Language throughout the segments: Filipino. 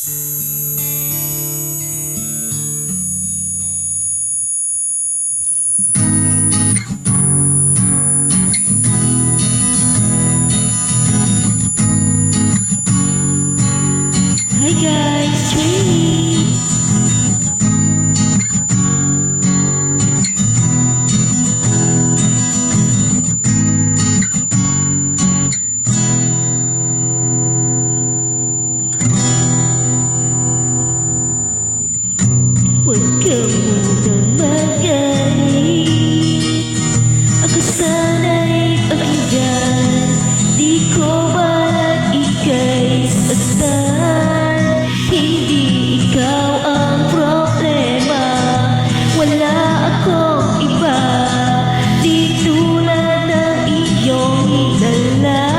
Hi guys, Trini. Huwag ka munang magalit. Ako sana'y pakinggan. Di ko balak ika'y saktan. Hindi ikaw ang problema. Wala akong iba. Di tulad ng iyong hinala.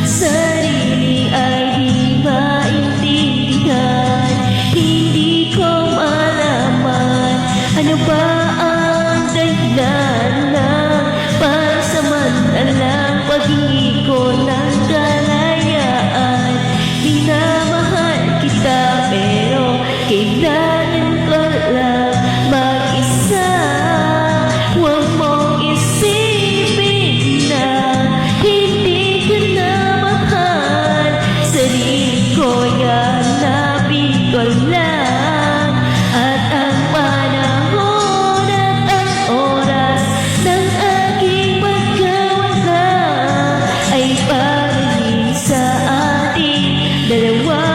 Sarili ay di maintindihan. Hindi ko malaman ano ba ang dahilan ng pansamantalang paghingi ko ng kalayaan. Minamahal kita pero kailangan ko lang mag-isa. Huwag mong isipin na hindi ko na mahal. Sarili ko hanapin ko lang. At ang panahon at ang oras ng aking pagkawala ay parating sa ating dalawa.